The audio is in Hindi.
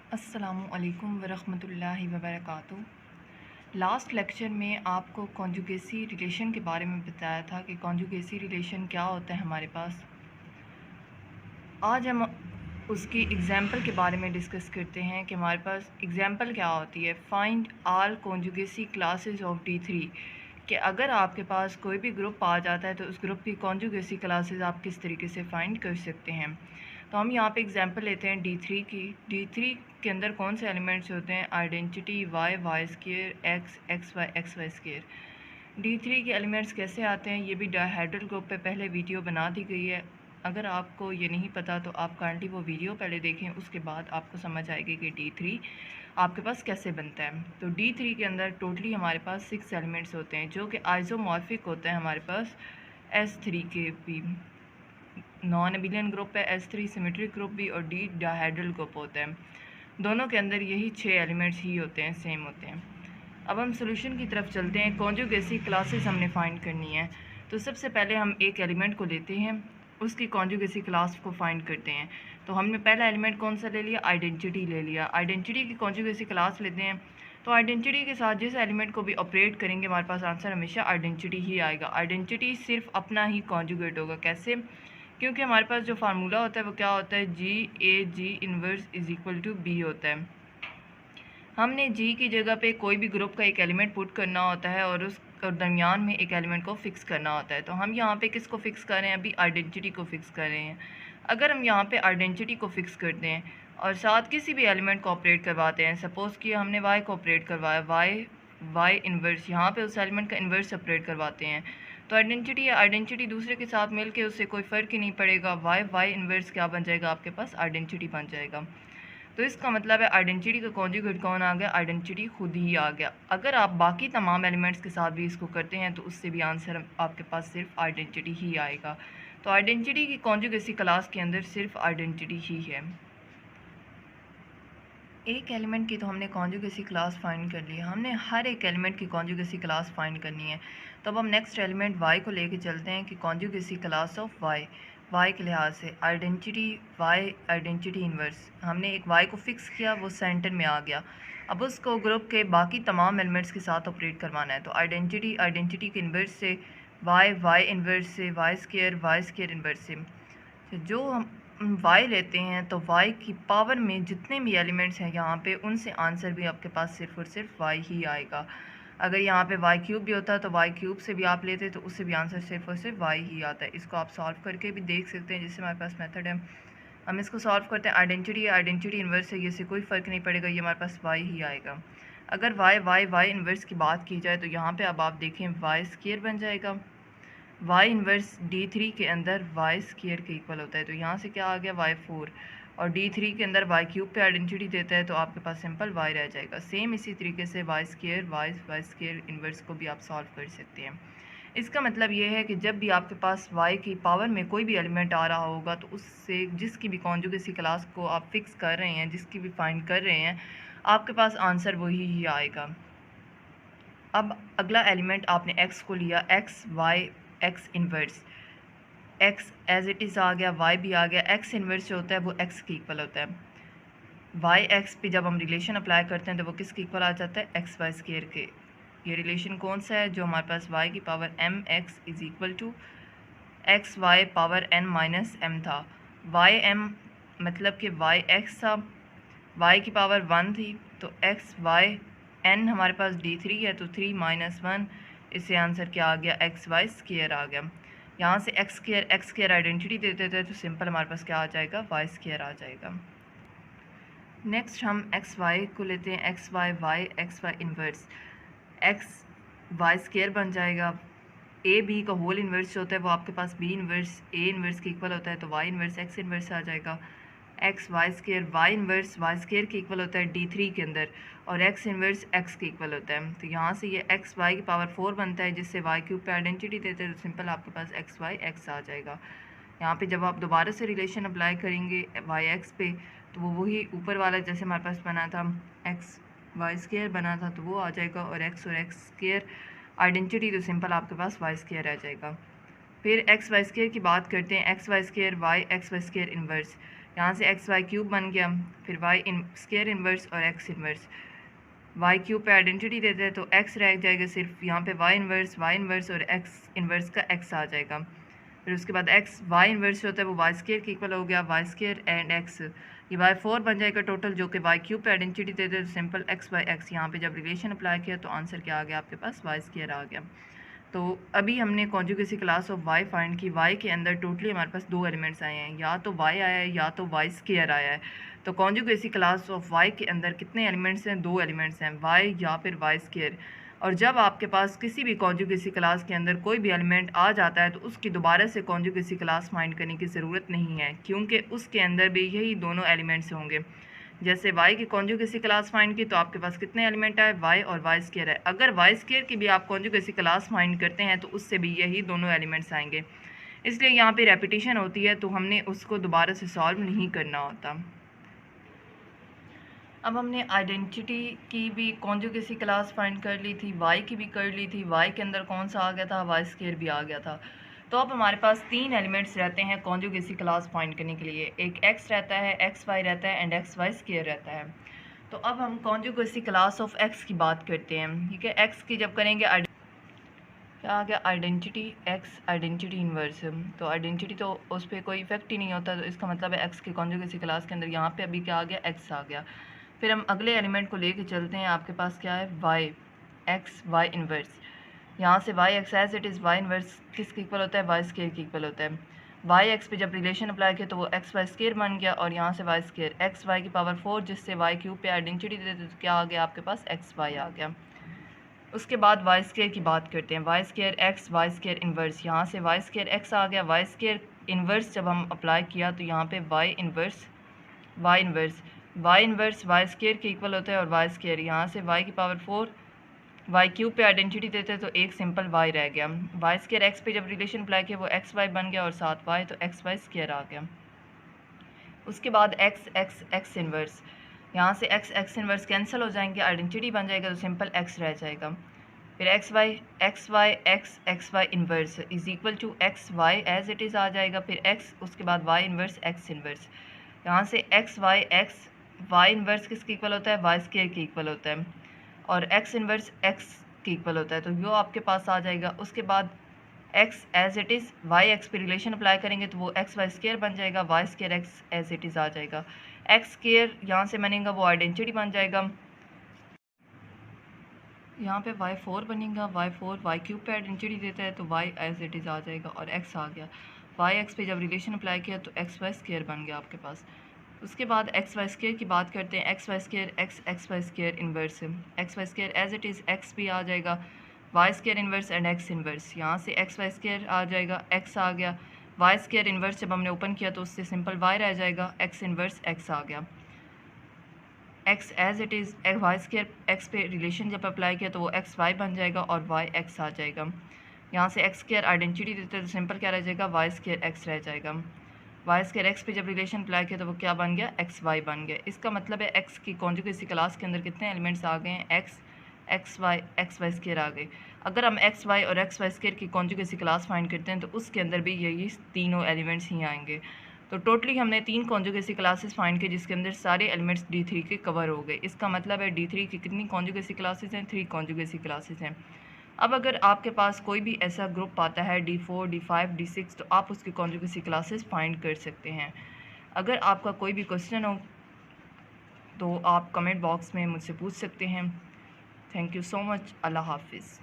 अस्सलामुअलैकुम वरहमतुल्लाहि वबरकातुहू। लास्ट लेक्चर में आपको कॉन्जुगेसी रिलेशन के बारे में बताया था कि कॉन्जुगेसी रिलेशन क्या होता है हमारे पास। आज हम उसकी एग्ज़ाम्पल के बारे में डिस्कस करते हैं कि हमारे पास एग्ज़ाम्पल क्या होती है। Find all conjugacy classes of D3 कि अगर आपके पास कोई भी ग्रुप आ जाता है तो उस ग्रुप की कॉन्जुगेसी क्लासेस आप किस तरीके से फाइंड कर सकते हैं। तो हम यहाँ पे एग्जांपल लेते हैं D3 की। D3 के अंदर कौन से एलिमेंट्स होते हैं? Identity y y square x y square. D3 के एलिमेंट्स कैसे आते हैं ये भी डायहेड्रल ग्रुप पे पहले वीडियो बना दी गई है। अगर आपको ये नहीं पता तो आप काइंडली वो वीडियो पहले देखें, उसके बाद आपको समझ आएगी कि D3 आपके पास कैसे बनता है। तो D3 के अंदर टोटली हमारे पास 6 एलिमेंट्स होते हैं जो कि आइसोमॉर्फिक होते हैं हमारे पास S3 के भी। नॉन एबिलियन ग्रुप है S3, सिमेट्रिक ग्रुप भी, और D डायहेड्रल ग्रुप होता है। दोनों के अंदर यही 6 एलिमेंट्स ही होते हैं, सेम होते हैं। अब हम सोल्यूशन की तरफ चलते हैं। कॉन्जुगेसी क्लासेस हमने फाइंड करनी है। तो सबसे पहले हम एक एलिमेंट को लेते हैं, उसकी कॉन्जुगेसी क्लास को फाइंड करते हैं। तो हमने पहला एलिमेंट कौन सा ले लिया? आइडेंटिटी ले लिया। आइडेंटिटी की कॉन्जुगेसी क्लास लेते हैं। तो आइडेंटिटी के साथ जिस एलिमेंट को भी ऑपरेट करेंगे हमारे पास आंसर हमेशा आइडेंटिटी ही आएगा। आइडेंटिटी सिर्फ अपना ही कॉन्जुगेट होगा। कैसे? क्योंकि हमारे पास जो फार्मूला होता है वो क्या होता है? G inverse is equal to B होता है। हमने G की जगह पे कोई भी ग्रुप का एक एलिमेंट पुट करना होता है और उस दरमियान में एक एलिमेंट को फिक्स करना होता है। तो हम यहाँ पे किसको फिक्स कर रहे हैं? अभी आइडेंटिटी को फिक्स कर रहे हैं। अगर हम यहाँ पे आइडेंटिटी को फिक्स करते हैं और साथ किसी भी एलिमेंट को ऑपरेट करवाते हैं, सपोज़ कि हमने y को ऑपरेट करवाया, y इन्वर्स, यहाँ पे उस एलिमेंट का इन्वर्स ऑपरेट करवाते हैं, तो आइडेंटिटी दूसरे के साथ मिल के उससे कोई फ़र्क ही नहीं पड़ेगा। y इन्वर्स क्या बन जाएगा? आपके पास आइडेंटिटी बन जाएगा। तो इसका मतलब है आइडेंटिटी का कॉन्जुगेट कौन आ गया? आइडेंटिटी खुद ही आ गया। अगर आप बाकी तमाम एलिमेंट्स के साथ भी इसको करते हैं तो उससे भी आंसर आपके पास सिर्फ आइडेंटिटी ही आएगा। तो आइडेंटिटी की कॉन्जुगेसी क्लास के अंदर सिर्फ आइडेंटिटी ही है। एक एलिमेंट की तो हमने कॉन्जुगेसी क्लास फाइंड कर ली है, हमने हर एक एलिमेंट की कॉन्जुगेसी क्लास फाइंड करनी है। तो अब हम नेक्स्ट एलिमेंट y को लेके चलते हैं कि कॉन्जुगेसी क्लास ऑफ y के लिहाज से आइडेंटिटी y, आइडेंटिटी इन्वर्स, हमने एक y को फिक्स किया, वो सेंटर में आ गया। अब उसको ग्रुप के बाकी तमाम एलिमेंट्स के साथ ऑपरेट करवाना है। तो आइडेंटिटी के इन्वर्स से y इन्वर्स से y स्क्वायर इन्वर्स से, तो जो हम y लेते हैं तो y की पावर में जितने भी एलिमेंट्स हैं यहाँ पे, उनसे आंसर भी आपके पास सिर्फ और सिर्फ y ही आएगा। अगर यहाँ पे y क्यूब भी होता है तो y क्यूब से भी आप लेते तो उससे भी आंसर सिर्फ और सिर्फ y ही आता है। इसको आप सॉल्व करके भी देख सकते हैं, जिससे हमारे पास मेथड है। हम इसको सॉल्व करते हैं। आइडेंटिटी इन्वर्स है, ये से कोई फ़र्क नहीं पड़ेगा, ये हमारे पास y ही आएगा। अगर y इन्वर्स की बात की जाए तो यहाँ पर अब आप देखें y स्क्वायर बन जाएगा। y इन्वर्स D3 के अंदर y स्क्वायर के इक्वल होता है, तो यहाँ से क्या आ गया? y4, और D3 के अंदर y क्यूब पे आइडेंटिटी देता है तो आपके पास सिंपल y रह जाएगा। सेम इसी तरीके से y स्क्वायर इन्वर्स को भी आप सॉल्व कर सकते हैं। इसका मतलब ये है कि जब भी आपके पास y की पावर में कोई भी एलिमेंट आ रहा होगा तो उससे जिसकी भी कॉन्जुगेसी क्लास को आप फिक्स कर रहे हैं, जिसकी भी फाइंड कर रहे हैं, आपके पास आंसर वही ही आएगा। अब अगला एलिमेंट आपने x को लिया, x inverse, x as it is आ गया, y भी आ गया। x इन्वर्स जो होता है वो x के इक्वल होता है। y x पे जब हम रिलेशन अप्लाई करते हैं तो वो किसके इक्वल आ जाता है? x y स्क्वायर के। ये रिलेशन कौन सा है? जो हमारे पास y की power mx is equal to x Y power n minus m था। m मतलब कि x था, y की पावर 1 थी, तो x y n हमारे पास D3 है, तो 3 माइनस 1, इससे आंसर क्या आ गया? XY स्क्वायर आ गया। यहाँ से x स्क्वायर आइडेंटिटी दे देते हैं तो सिंपल हमारे पास क्या आ जाएगा? y स्क्वायर आ जाएगा। नेक्स्ट हम XY को लेते हैं, XY इन्वर्स, XY स्क्वायर बन जाएगा। AB का होल इन्वर्स जो होता है वो आपके पास B इन्वर्स A इन्वर्स के इक्वल होता है, तो Y इन्वर्स X इन्वर्स आ जाएगा। XY square Y inverse Y square के इक्वल होता है D3 के अंदर, और X इन्वर्स X के इक्वल होता है। तो यहाँ से ये XY की पावर 4 बनता है, जिससे Y क्यूब पे आइडेंटिटी देते हैं तो सिंपल आपके पास XY X आ जाएगा। यहाँ पे जब आप दोबारा से रिलेशन अप्लाई करेंगे YX पे तो वो वही ऊपर वाला जैसे हमारे पास बना था, XY स्क्वायर बना था, तो वो आ जाएगा, और X स्क्वायर आइडेंटिटी तो सिंपल आपके पास y स्क्वायर रह जाएगा। फिर XY स्क्वायर की बात करते हैं, XY square Y XY square inverse, यहाँ से एक्स वाई क्यूब बन गया, फिर वाई स्क्वायर इन्वर्स और एक्स इन्वर्स। वाई क्यूब पे आइडेंटिटी देते हैं तो एक्स रह जाएगा सिर्फ, यहाँ पे वाई इन्वर्स और एक्स इन्वर्स का एक्स आ जाएगा। फिर उसके बाद एक्स वाई इन्वर्स होता है वो वाई स्क्वायर के इक्वल हो गया, वाई स्क्वायर एंड एक्स, ये वाई 4 बन जाएगा टोटल, जो कि वाई क्यूब पे आइडेंटिटी देते हैं तो सिंपल एक्स बाई एक्स। यहाँ पे जब रिलेशन अप्लाई किया तो आंसर क्या आ गया आपके पास, वाई स्क्वायर आ गया। तो अभी हमने कॉन्जुगेसी क्लास ऑफ वाई फाइंड की। वाई के अंदर टोटली हमारे पास 2 एलिमेंट्स आए हैं, या तो वाई आया है या तो वाई स्क्वायर आया है। तो कॉन्जुगेसी क्लास ऑफ वाई के अंदर कितने एलिमेंट्स हैं, 2 एलिमेंट्स हैं, वाई या फिर वाई स्क्वायर। और जब आपके पास किसी भी कॉन्जुगेसी क्लास के अंदर कोई भी एलिमेंट आ जाता है तो उसकी दोबारा से कॉन्जुगेसी क्लास फाइंड करने की ज़रूरत नहीं है, क्योंकि उसके अंदर भी यही दोनों एलिमेंट्स होंगे। जैसे y की कॉन्जुगेसी क्लास फाइंड की तो आपके पास कितने एलिमेंट आए, y और y स्क्वायर है। अगर y स्क्वायर की भी आप कॉन्जुगेसी क्लास फाइंड करते हैं तो उससे भी यही दोनों एलिमेंट्स आएंगे, इसलिए यहाँ पे रेपिटेशन होती है तो हमने उसको दोबारा से सॉल्व नहीं करना होता। अब हमने आइडेंटिटी की भी कॉन्जुगेसी क्लास फाइंड कर ली थी, y की भी कर ली थी, y के अंदर कौन सा आ गया था, y स्क्वायर भी आ गया था। तो अब हमारे पास 3 एलिमेंट्स रहते हैं कॉन्जुगेसी क्लास फाइंड करने के लिए, एक x रहता है, xy रहता है एंड xy स्क्वायर रहता है। तो अब हम कॉन्जुगेसी क्लास ऑफ x की बात करते हैं, ठीक है। x की जब करेंगे क्या आ गया, आइडेंटिटी x आइडेंटिटी इन्वर्स। तो आइडेंटिटी तो उस पर कोई इफेक्ट ही नहीं होता, तो इसका मतलब है x की कॉन्जुगेसी क्लास के अंदर यहाँ पे अभी क्या आ गया, x आ गया। फिर हम अगले एलिमेंट को लेके चलते हैं, आपके पास क्या है, y x y इन्वर्स। यहाँ से Y X as it is Y inverse किसके इक्वल होता है, वाई स्क्वायर के इक्वल होता है। वाई एक्स पे जब रिलेशन अप्लाई किया तो वो एक्स वाई स्क्वायर बन गया, और यहाँ से वाई स्क्वायर एक्स वाई की पावर 4 जिससे वाई क्यूब पे आइडेंटिटी देते तो क्या आ गया आपके पास, एक्स वाई आ गया। उसके बाद वाई स्क्वायर की बात करते हैं, Y square X Y square inverse. यहाँ से वाई स्क्वायर एक्स आ गया, वाई स्क्वायर इन्वर्स जब हम अप्लाई किया तो यहाँ पे वाई इन्वर्स वाई स्क्वायर के इक्वल होता है, और वाई स्क्वायर यहाँ से वाई की पावर 4 वाई क्यूब पे आइडेंटिटी देते हैं तो एक सिंपल वाई रह गया। वाई स्क्वायर एक्स पे जब रिलेशन अप्लाई किया वो एक्स वाई बन गया और साथ वाई, तो एक्स वाई स्क्वायर आ गया। उसके बाद एक्स इन्वर्स, यहाँ से एक्स इन्वर्स कैंसिल हो जाएंगे, आइडेंटिटी बन जाएगा तो सिंपल एक्स रह जाएगा। फिर x y inverse is equal to x y as it is आ जाएगा। फिर एक्स, उसके बाद वाई इन्वर्स एक्स इन्वर्स, यहाँ से एक्स वाई इन्वर्स किसके इक्वल होता है, वाई स्क्वायर के इक्वल होता है, और एक्स इन्वर्स एक्स के इक्वल होता है, तो वो आपके पास आ जाएगा। उसके बाद x as it is y x पे रिलेशन अप्लाई करेंगे तो वो एक्स वाई स्क्वायर बन जाएगा, Y square x as it is आ जाएगा। एक्स स्क्वायर यहाँ से बनेगा वो आइडेंटिटी बन जाएगा, यहाँ पे वाई 4 बनेगा, वाई क्यूब पे आइडेंटिटी देता है तो वाई एज इट इज़ आ जाएगा, और एक्स आ गया। वाई एक्स पे जब रिलेशन अप्लाई किया तो एक्स वाई स्क्वायर बन गया आपके पास। उसके बाद एक्स वाई स्क्वायर की बात करते हैं, X Y square inverse, X Y square as it is X भी आ जाएगा, Y square inverse and X inverse, यहाँ से एक्स वाई स्क्वायर आ जाएगा, एक्स आ गया। वाई स्क्वायर इन्वर्स जब हमने ओपन किया तो उससे सिंपल वाई रह जाएगा, एक्स इन्वर्स एक्स आ गया। X as it is Y square X पे रिलेशन जब अप्लाई किया तो वो एक्स वाई बन जाएगा और वाई एक्स आ जाएगा। यहाँ से एक्स स्क्वायर आइडेंटिटी देते हैं तो सिंपल क्या रह जाएगा, वाई स्क्वायर एक्स रह जाएगा। वाई स्क्वायर एक्स पे जब रिलेशन अप्लाई किया तो वो क्या बन गया, एक्स वाई बन गया। इसका मतलब है एक्स की कॉन्जुगेसी क्लास के अंदर कितने एलिमेंट्स आ गए हैं, एक्स वाई स्क्वायर आ गए। अगर हम एक्स वाई और एक्स वाई स्क्वायर की कॉन्जुगेसी क्लास फाइंड करते हैं तो उसके अंदर भी यही तीनों एलिमेंट्स ही आएंगे। तो टोटली हमने 3 कॉन्जुगेसी क्लासेस फाइंड किए जिसके अंदर सारे एलिमेंट्स D3 के कवर हो गए। इसका मतलब है D3 की कितनी कॉन्जुगेसी क्लासेस हैं, 3 कॉन्जुगेसी क्लासेस हैं। अब अगर आपके पास कोई भी ऐसा ग्रुप आता है D4 D5 D6 तो आप उसकी कॉन्जुगेसी क्लासेस फाइंड कर सकते हैं। अगर आपका कोई भी क्वेश्चन हो तो आप कमेंट बॉक्स में मुझसे पूछ सकते हैं। Thank you so much. Allah हाफिज़।